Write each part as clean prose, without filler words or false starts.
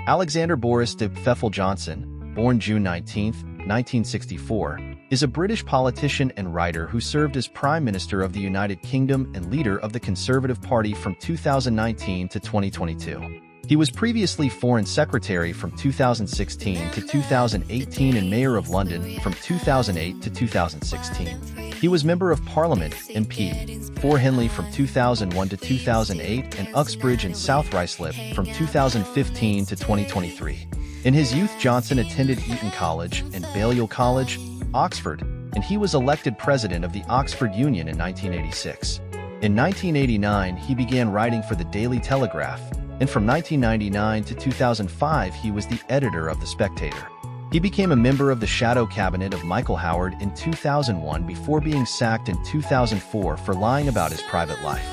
Alexander Boris Johnson, born June 19, 1964, is a British politician and writer who served as Prime Minister of the United Kingdom and leader of the Conservative Party from 2019 to 2022. He was previously Foreign Secretary from 2016 to 2018 and Mayor of London from 2008 to 2016. He was Member of Parliament (MP) for Henley from 2001 to 2008 and Uxbridge and South Ruislip from 2015 to 2023. In his youth, Johnson attended Eton College and Balliol College, Oxford, and he was elected president of the Oxford Union in 1986. In 1989, he began writing for the Daily Telegraph, and from 1999 to 2005 he was the editor of The Spectator. He became a member of the shadow cabinet of Michael Howard in 2001 before being sacked in 2004 for lying about his private life.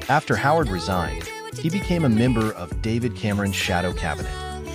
After Howard resigned, he became a member of David Cameron's shadow cabinet.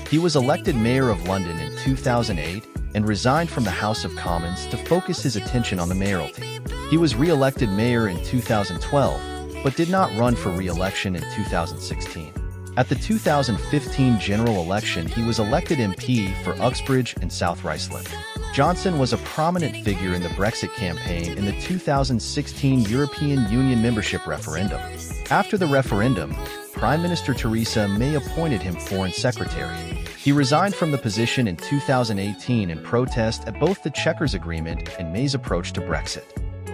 He was elected Mayor of London in 2008 and resigned from the House of Commons to focus his attention on the mayoralty. He was re-elected mayor in 2012, but did not run for re-election in 2016. At the 2015 general election, he was elected MP for Uxbridge and South Ruislip. Johnson was a prominent figure in the Brexit campaign in the 2016 European Union membership referendum. After the referendum, Prime Minister Theresa May appointed him Foreign Secretary. He resigned from the position in 2018 in protest at both the Chequers Agreement and May's approach to Brexit.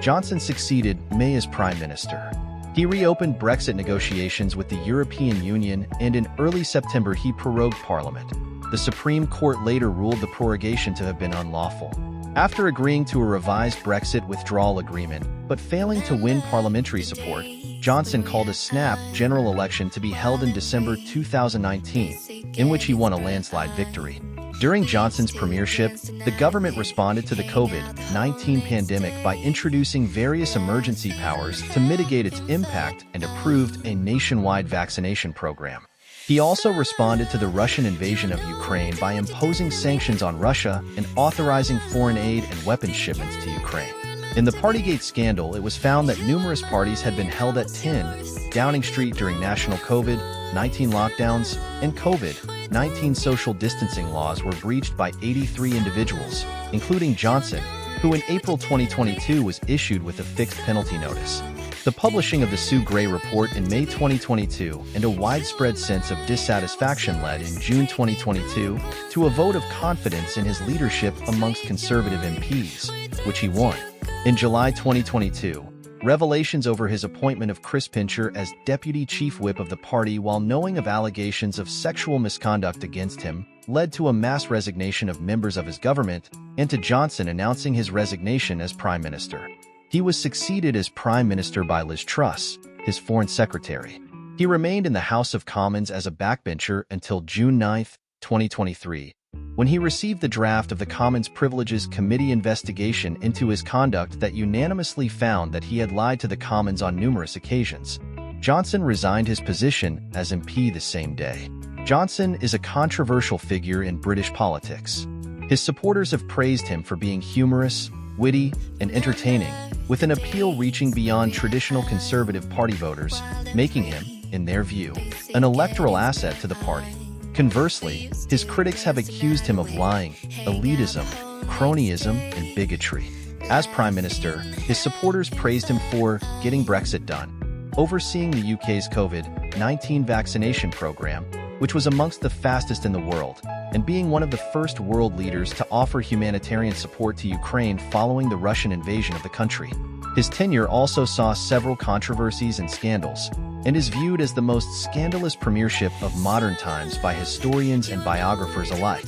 Johnson succeeded May as Prime Minister. He reopened Brexit negotiations with the European Union, and in early September he prorogued Parliament. The Supreme Court later ruled the prorogation to have been unlawful. After agreeing to a revised Brexit withdrawal agreement, but failing to win parliamentary support, Johnson called a snap general election to be held in December 2019, in which he won a landslide victory. During Johnson's premiership, the government responded to the COVID-19 pandemic by introducing various emergency powers to mitigate its impact and approved a nationwide vaccination program. He also responded to the Russian invasion of Ukraine by imposing sanctions on Russia and authorizing foreign aid and weapons shipments to Ukraine. In the Partygate scandal, it was found that numerous parties had been held at 10 Downing Street during national COVID-19 lockdowns, and COVID-19 social distancing laws were breached by 83 individuals, including Johnson, who in April 2022 was issued with a fixed penalty notice. The publishing of the Sue Gray Report in May 2022 and a widespread sense of dissatisfaction led in June 2022 to a vote of confidence in his leadership amongst Conservative MPs, which he won. In July 2022, revelations over his appointment of Chris Pincher as Deputy Chief Whip of the party while knowing of allegations of sexual misconduct against him led to a mass resignation of members of his government and to Johnson announcing his resignation as Prime Minister. He was succeeded as Prime Minister by Liz Truss, his Foreign Secretary. He remained in the House of Commons as a backbencher until June 9, 2023, when he received the draft of the Commons Privileges Committee investigation into his conduct that unanimously found that he had lied to the Commons on numerous occasions. Johnson resigned his position as MP the same day. Johnson is a controversial figure in British politics. His supporters have praised him for being humorous, witty, and entertaining, with an appeal reaching beyond traditional Conservative Party voters, making him, in their view, an electoral asset to the party. Conversely, his critics have accused him of lying, elitism, cronyism, and bigotry. As Prime Minister, his supporters praised him for getting Brexit done, overseeing the UK's COVID-19 vaccination program, which was amongst the fastest in the world, and being one of the first world leaders to offer humanitarian support to Ukraine following the Russian invasion of the country. His tenure also saw several controversies and scandals, and is viewed as the most scandalous premiership of modern times by historians and biographers alike.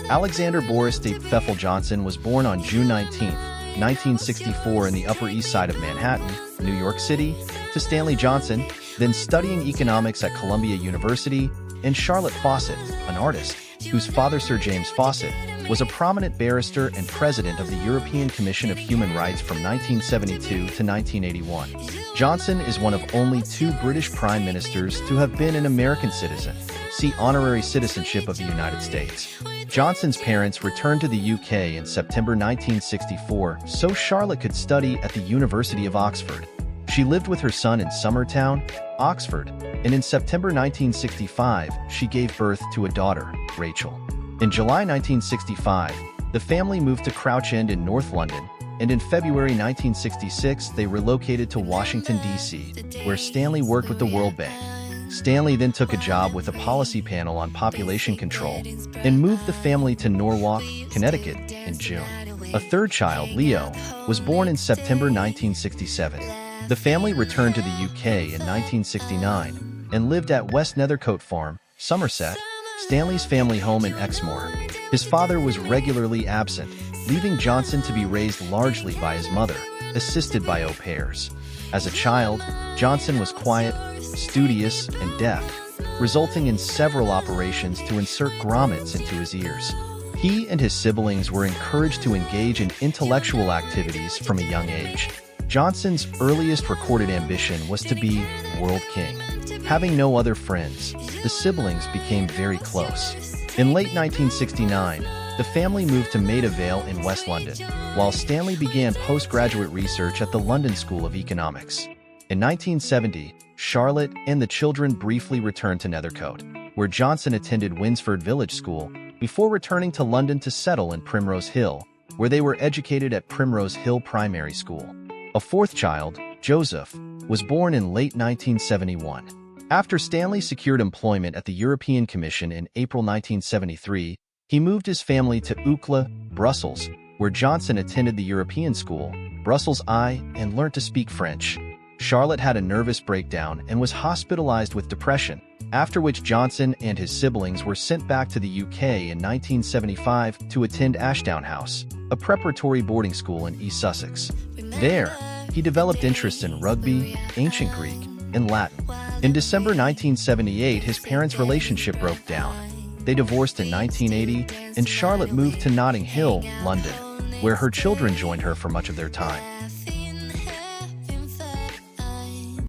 Alexander Boris Johnson was born on June 19, 1964 in the Upper East Side of Manhattan, New York City, to Stanley Johnson, then studying economics at Columbia University, and Charlotte Fawcett, an artist, whose father Sir James Fawcett was a prominent barrister and president of the European Commission of Human Rights from 1972 to 1981. Johnson is one of only 2 British prime ministers to have been an American citizen. See Honorary Citizenship of the United States. Johnson's parents returned to the UK in September 1964 so Charlotte could study at the University of Oxford. She lived with her son in Summertown, Oxford, and in September 1965, she gave birth to a daughter, Rachel. In July 1965, the family moved to Crouch End in North London, and in February 1966, they relocated to Washington, D.C., where Stanley worked with the World Bank. Stanley then took a job with a policy panel on population control and moved the family to Norwalk, Connecticut, in June. A third child, Leo, was born in September 1967. The family returned to the UK in 1969 and lived at West Nethercote Farm, Somerset, Stanley's family home in Exmoor. His father was regularly absent, leaving Johnson to be raised largely by his mother, assisted by au pairs. As a child, Johnson was quiet, studious, and deaf, resulting in several operations to insert grommets into his ears. He and his siblings were encouraged to engage in intellectual activities from a young age. Johnson's earliest recorded ambition was to be world king. Having no other friends, the siblings became very close. In late 1969, the family moved to Maida Vale in West London, while Stanley began postgraduate research at the London School of Economics. In 1970, Charlotte and the children briefly returned to Nethercote, where Johnson attended Winsford Village School, before returning to London to settle in Primrose Hill, where they were educated at Primrose Hill Primary School. A fourth child, Joseph, was born in late 1971. After Stanley secured employment at the European Commission in April 1973, he moved his family to Uccle, Brussels, where Johnson attended the European School, Brussels I, and learned to speak French. Charlotte had a nervous breakdown and was hospitalized with depression, after which Johnson and his siblings were sent back to the UK in 1975 to attend Ashdown House, a preparatory boarding school in East Sussex. There, he developed interests in rugby, ancient Greek, and Latin. In December 1978, his parents' relationship broke down. They divorced in 1980, and Charlotte moved to Notting Hill, London, where her children joined her for much of their time.